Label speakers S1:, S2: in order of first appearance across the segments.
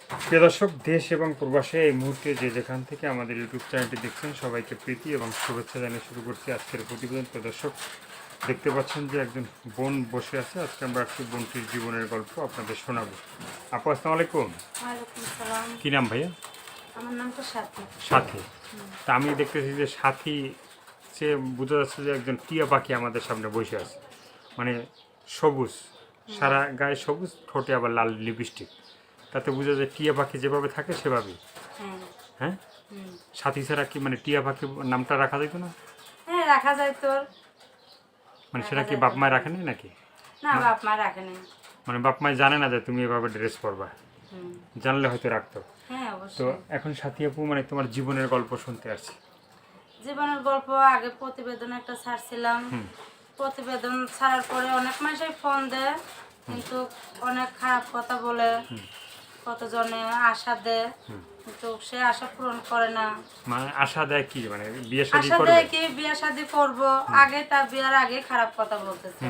S1: প্রিয় দর্শক, দেশ এবং প্রবাসে এই মুহূর্তে যে যেখান থেকে আমাদের ইউটিউব চ্যানেলটি দেখছেন সবাইকে প্রীতি এবং শুভেচ্ছা জানিয়ে শুরু করছি আজকের প্রতিবেদন। প্রিয় দর্শক, দেখতে পাচ্ছেন যে একজন বোন বসে আছে। আজকে আমরা একটি বোনটির জীবনের গল্প আপনাদের শোনাবো। আপু, আসসালামু আলাইকুম।
S2: ওয়ালাইকুম সালাম।
S1: কী নাম ভাইয়া?
S2: আমার নাম তো সাথী।
S1: সাথী। তা আমি দেখতেছি যে সাথী, সে বোঝা যাচ্ছে যে একজন টিয়া পাখি আমাদের সামনে বসে আছে। মানে সবুজ, সারা গায়ে সবুজ, ঠোঁটে আবার লাল লিপস্টিক। তাতে বোঝা যায় টিয়া পাখি যেভাবে থাকে সেভাবেই।
S2: হ্যাঁ।
S1: হ্যাঁ,
S2: হুম।
S1: সাথী ছাড়া কি মানে টিয়া পাখি নামটা রাখা যেত না?
S2: হ্যাঁ, রাখা যায় তোর।
S1: মানে
S2: রাখা
S1: সেটা কি
S2: যায়
S1: বাপ
S2: তো।
S1: মায় রাখে নাই নাকি?
S2: না, বাপ মা রাখে না।
S1: মানে বাপ মায় জানে না যে তুমি এভাবে ড্রেস পরবা?
S2: হুম।
S1: জানলে হয়তো রাখতো।
S2: হ্যাঁ,
S1: তো
S2: অবশ্যই।
S1: এখন সাথী আপু, মানে তোমার জীবনের গল্প শুনতে আসছি।
S2: জীবনের গল্প আগে প্রতিবেদন একটা ছাড়ছিলাম।
S1: হুম।
S2: প্রতিবেদন ছাড়ার পরে অনেক মানুষই ফোন দেয়, কিন্তু অনেক খারাপ কথা বলে, কতজনে আশা দেয়, কিন্তু সে আশা পূরণ করে না।
S1: মানে আশা দেয় কি, মানে বিয়ে শাদী
S2: আশা
S1: করবে?
S2: দেয় কি বিয়ে শাদী করবো, আগে তার বিয়ার আগে খারাপ কথা বলতেছে।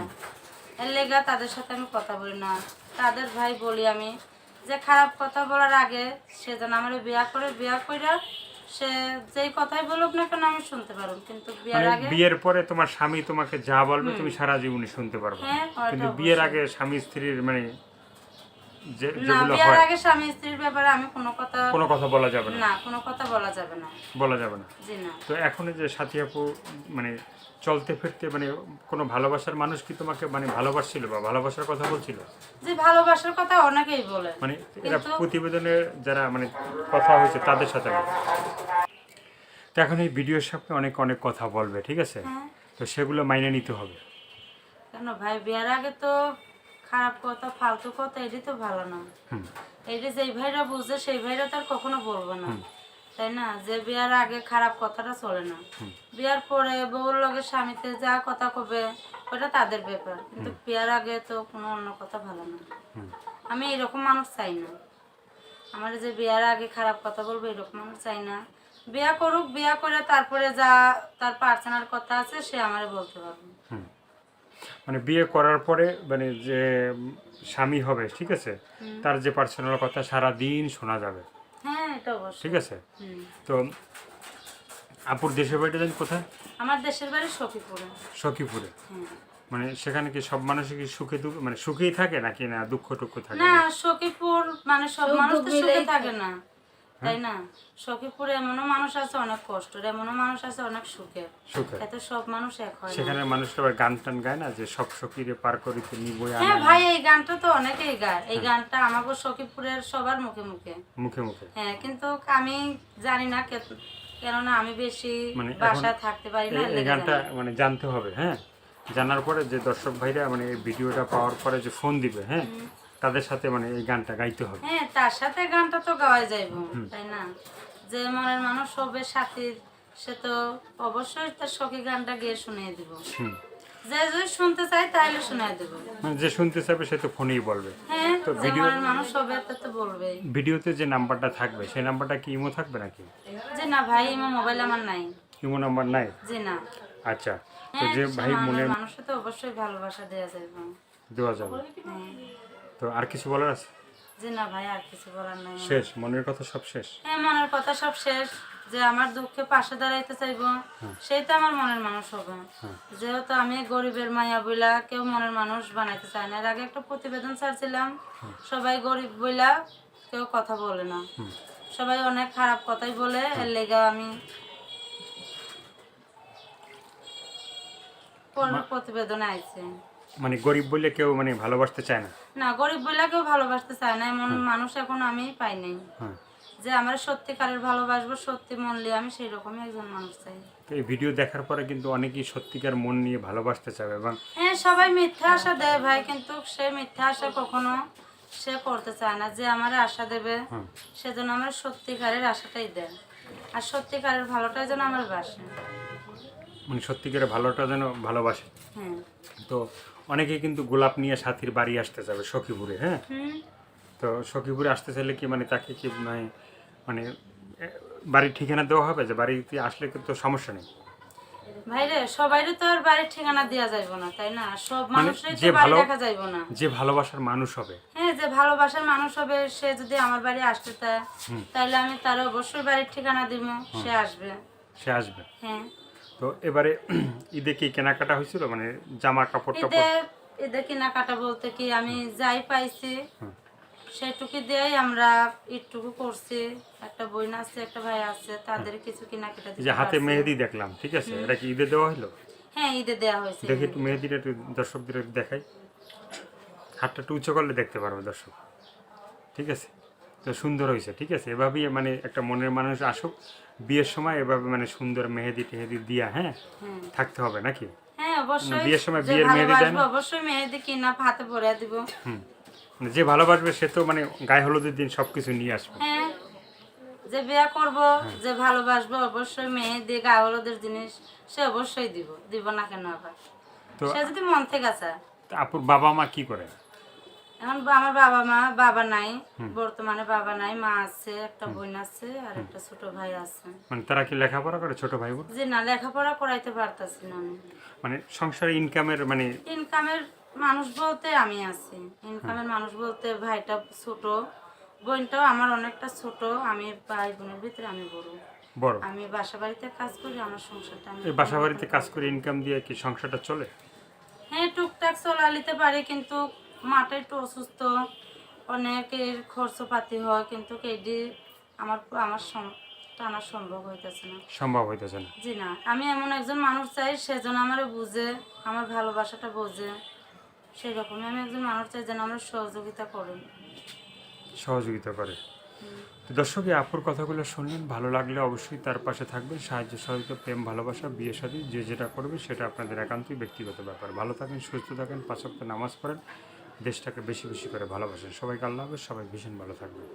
S2: এর লেগা তাদের সাথে আমি কথা বলি না। তাদের ভাই বলি আমি যে খারাপ কথা বলার আগে সে যেন আমার বিয়া করে, বিয়া কইরা সে যেই কথাই বলুক না কেন আমি শুনতে পারবো, কিন্তু বিয়ার
S1: মানে
S2: আগে।
S1: বিয়ের পরে তোমার স্বামী তোমাকে যা বলবে তুমি সারা জীবনই শুনতে পারবে,
S2: হ্যাঁ, ওটা
S1: কিন্তু বিয়ের
S2: অবশ্যই।
S1: আগে স্বামী স্ত্রীর মানে
S2: না,
S1: যেগুলো
S2: বিয়ার
S1: হয়
S2: আগে স্বামী স্ত্রীর ব্যাপারে আমি কোনো কথা।
S1: কোনো কথা বলা যাবে না।
S2: না, কোনো কথা বলা যাবে না।
S1: বলা যাবে না।
S2: জি না।
S1: তো এখন এই যে সাথী আপু, মানে চলতে ফিরতে মানে কোনো ভালোবাসার মানুষ কি তোমাকে মানে ভালোবাসছিল বা ভালোবাসার কথা বলছিল?
S2: যে ভালোবাসার কথা অনেকেই বলে,
S1: মানে এরা
S2: কিন্তু
S1: প্রতিবেদনে যারা মানে কথা হয়েছে তাদের সাথে না। তো এখন এই ভিডিওর সামনে অনেক অনেক কথা বলবে, ঠিক আছে?
S2: হ্যাঁ।
S1: তো সেগুলো মাইনে নিতে হবে।
S2: কেন ভাই, বিয়ার আগে তো খারাপ কথা, ফালতু কথা এটি তো ভালো না।
S1: হুম।
S2: এইটা যেই ভাইরা বুঝে সেই ভাইরা তো আর কখনো বলবে না, তাই না? যে বিয়ার আগে খারাপ কথাটা চলে না। বিয়ার পরে বউর লগে স্বামীতে যা কথা কবে ওটা তাদের ব্যাপার, কিন্তু বিয়ার আগে তো কোনো অন্য কথা ভালো না। আমি এরকম মানুষ চাই না। আমার যে বিয়ার আগে খারাপ কথা বলবো এরকম মানুষ চাই না। বিয়া করুক, বিয়া করে তারপরে যা তার পার্সোনাল কথা আছে সে আমারে বলতে পারবে।
S1: মানে বিয়ে করার পরে মানে যে স্বামী হবে, ঠিক আছে, তার যে পার্সোনাল কথা সারা দিন শোনা যাবে,
S2: হ্যাঁ, এটা
S1: ঠিক
S2: অবশ্যই।
S1: আছে?
S2: হুম।
S1: তো আপুর দেশের বাড়িটা জানি কোথায়?
S2: আমার দেশের বাড়ি সখীপুরে।
S1: সখীপুরে।
S2: হ্যাঁ।
S1: মানে সেখানে কি সব মানুষই কি সুখে দুঃখ মানে সুখেই থাকে নাকি না দুঃখ টুক্ষ থাকে?
S2: না, সখীপুর মানে সব মানুষ তো সুখে থাকে না, তাই না? সখীপুরে এমনও মানুষ আছে অনেক কষ্টের, এমনও মানুষ আছে অনেক সুখের।
S1: সুখে।
S2: এত সব মানুষ এক হয় না।
S1: সেখানে মানুষরা আবার গান টান গায় না, যে সব সখীরে পার করিতে নিবই আনা?
S2: হ্যাঁ ভাই, এই গানটা তো অনেকেই গায়। এই গানটা আমাকে সখীপুরের সবার মুখে মুখে।
S1: মুখে মুখে।
S2: হ্যাঁ, কিন্তু আমি জানি না কেননা আমি বেশি
S1: মানে এখন
S2: বাসায় থাকতে পারি না,
S1: এই
S2: লেগে
S1: গানটা
S2: জানি না।
S1: মানে জানতে হবে, হ্যাঁ? জানার পরে যে দর্শক ভাইরা মানে এই ভিডিওটা পাওয়ার পরে যে ফোন দিবে, হ্যাঁ, তাদের সাথে মানে এই গানটা গাইতে হবে।
S2: হ্যাঁ, তার সাথে গানটা তো গাওয়াই যাইব, তাই না? যে মনের মানুষ হবে সাথী, সে তো অবশ্যই তার সখী গানটা গিয়ে শুনিয়ে দিব। যে যদি শুনতে চাই তাহলে শুনিয়ে দেব।
S1: মানে যে শুনতে চাইবে সে তো ফোনেই বলবে।
S2: হ্যাঁ,
S1: তো
S2: যে মনের মানুষ হবে তা তো বলবেই।
S1: ভিডিওতে যে নাম্বারটা থাকবে সেই নাম্বারটা কি ইমো থাকবে নাকি?
S2: যে না ভাই, আমার মোবাইল আমার নাই।
S1: ইমো নাম্বার নাই?
S2: যে না।
S1: আচ্ছা। তো
S2: হ্যাঁ,
S1: যে
S2: সে
S1: ভাই
S2: মনের
S1: মনের
S2: মানুষে তো অবশ্যই ভালোবাসা দেওয়া যাবে।
S1: দেওয়া যাবে।
S2: হ্যাঁ।
S1: তো আর কিছু বলার আছে?
S2: যে না ভাই, আর কিছু বলার নাই।
S1: শেষ? মনের কথা সব শেষ?
S2: হ্যাঁ, মনের কথা সব শেষ। যে আমার দুঃখে পাশে দাঁড়াইতে চাইবো সেই তো আমার মনের মানুষ হবে। যেহেতু আমি গরিবের মায়া বইলা কেউ মনের মানুষ বানাইতে চায় না। এর আগে একটা প্রতিবেদন ছাড়ছিলাম, সবাই গরিব বইলা কেউ কথা বলে না, সবাই অনেক খারাপ কথাই বলে। এর লেগা আমি প্রতিবেদনে আইছি।
S1: মানে গরিব বলে কেউ মানে ভালোবাসতে চায় না?
S2: না, গরিব বইলা কেউ ভালোবাসতে চায় না, এমন মানুষ এখন আমি পাই নাই
S1: হ্যাঁ।
S2: যে আমার সত্যিকারের ভালোবাসবো, সত্যি মন নিয়ে। আমি সেই রকমই একজন মানুষ চাই।
S1: তো এই ভিডিও দেখার পরে কিন্তু অনেকেই সত্যিকার মন নিয়ে ভালোবাসতে চাবে এবং
S2: হ্যাঁ, সবাই মিথ্যা আশা দেয় ভাই, কিন্তু সে মিথ্যা আশা কখনো সে করতে চায় না। যে আমার আশা দেবে সেজন্য আমার সত্যিকারের আশাটাই দেয়, আর সত্যিকারের ভালোটাই যেন আমার বাসে।
S1: মানে সত্যিকারের ভালোটা যেন ভালোবাসে।
S2: হ্যাঁ।
S1: তো অনেকেই কিন্তু গোলাপ নিয়ে সাথীর বাড়ি আসতে যাবে সখীপুরে, হ্যাঁ?
S2: হুম।
S1: তো সখীপুরে আসতে চাইলে কি মানে তাকে কি মানে বাড়ির ঠিকানা দেওয়া হবে, যে বাড়িতে আসলে কিন্তু সমস্যা নেই?
S2: ভাইরে সবাইরে তো আর বাড়ির ঠিকানা দেওয়া যাইব না, তাই না? সব
S1: মানে
S2: মানুষের
S1: যে
S2: তো বাড়ি
S1: ভালো
S2: দেখা যাইব না।
S1: যে ভালোবাসার মানুষ হবে,
S2: হ্যাঁ, যে ভালোবাসার মানুষ হবে সে যদি আমার বাড়ি আসতে চায় তাহলে আমি তার অবশ্যই বাড়ির ঠিকানা দিব, সে আসবে।
S1: সে আসবে।
S2: হ্যাঁ,
S1: তো এবারে ঈদে কি কেনাকাটা হয়েছিল, মানে জামা কাপড়
S2: ঈদে
S1: টাপড়?
S2: ঈদে কেনাকাটা বলতে কি আমি যাই পাইছি সেটুকু দিয়েই আমরা ঈদটুকু করছি। একটা বোন আছে, একটা ভাই আছে, তাদের কিছু কেনাকাটা
S1: এই
S2: দিতে
S1: যে হাতে
S2: পারছি।
S1: মেহেদি দেখলাম, ঠিক আছে, এটা কি ঈদে দেওয়া হলো?
S2: হ্যাঁ, ঈদে দেওয়া হয়েছে।
S1: দেখি একটু মেহেদিটা একটু দর্শকদের একটু দেখাই। হাতটা একটু উঁচু করলে দেখতে পারবে দর্শক, ঠিক আছে? তো সুন্দর হয়েছে, ঠিক আছে। এভাবেই মানে একটা মনের মানুষ আসুক বিয়ের সময়, এভাবে মানে সুন্দর মেহেদি টেহেদি দিয়া, হ্যাঁ,
S2: হ্যাঁ,
S1: থাকতে হবে নাকি?
S2: হ্যাঁ, অবশ্যই।
S1: বিয়ের সময়
S2: যে
S1: বিয়ের মেহেদি দেয়
S2: ভালোবাসবো
S1: না?
S2: অবশ্যই মেহেদি কিনা হাতে পরে দিব।
S1: হুম, মানে যে ভালোবাসবে সে তো মানে গায়ে হলুদের দিন সব কিছু নিয়ে আসবে।
S2: হ্যাঁ, যে বিয়ে করব, যে ভালোবাসবো অবশ্যই মেহেদি গায়ে হলুদের জিনিস সে অবশ্যই দিব, দিব না কেন আবার?
S1: তো
S2: সে যদি মন থেকে চায়।
S1: আপুর বাবা মা কি করে?
S2: এখন আমার বাবা নাই, বর্তমানে বাবা নাই, মা আছে, একটা বোন আছে আর একটা ছোট ভাই আছে।
S1: মানে তারা কি লেখাপড়া করে, ছোট ভাই বোন?
S2: যে না, লেখাপড়া করাইতে পারতাছি না আমি।
S1: মানে সংসারে ইনকামের মানে
S2: ইনকামের মানুষ বলতে আমি আছি, ইনকামের মানুষ বলতে ভাইটা ছোট, বোনটাও আমার অনেকটা ছোট, আমি ভাই বোনের ভিতরে আমি বড়।
S1: বড়।
S2: আমি বাসা বাড়িতে কাজ করি, আমার সংসারটা আমি
S1: এই বাসা বাড়িতে কাজ করে ইনকাম দিয়ে কি সংসারটা চলে?
S2: হ্যাঁ, টুকটাক চলা নিতে পারি, কিন্তু মাটা একটু অসুস্থ, অনেকের খরচপাতি হয়, কিন্তু এটি আমার আমার টানা সম্ভব হইতেছে না।
S1: সম্ভব হইতেছে না।
S2: জি না, আমি এমন একজন মানুষ চাই সেজন আমার বুঝে, আমার ভালোবাসাটা বোঝে, সেই রকমই আমি একজন মানুষ চাই যেন আমরা সহযোগিতা করেন।
S1: সহযোগিতা করে। তো দর্শক, এই আপুর কথাগুলো শুনলেন, ভালো লাগলে অবশ্যই তার পাশে থাকবেন। সাহায্য সহযোগিতা, প্রেম, ভালোবাসা, বিয়ে শাদী যে যেটা করবে সেটা আপনাদের একান্তই ব্যক্তিগত ব্যাপার। ভালো থাকেন, সুস্থ থাকেন, 5 ওয়াক্ত নামাজ পড়েন, দেশটাকে বেশি বেশি করে ভালোবাসেন। সবাইকে আল্লাহ হাফেজ, সবাই ভীষণ ভালো থাকবেন।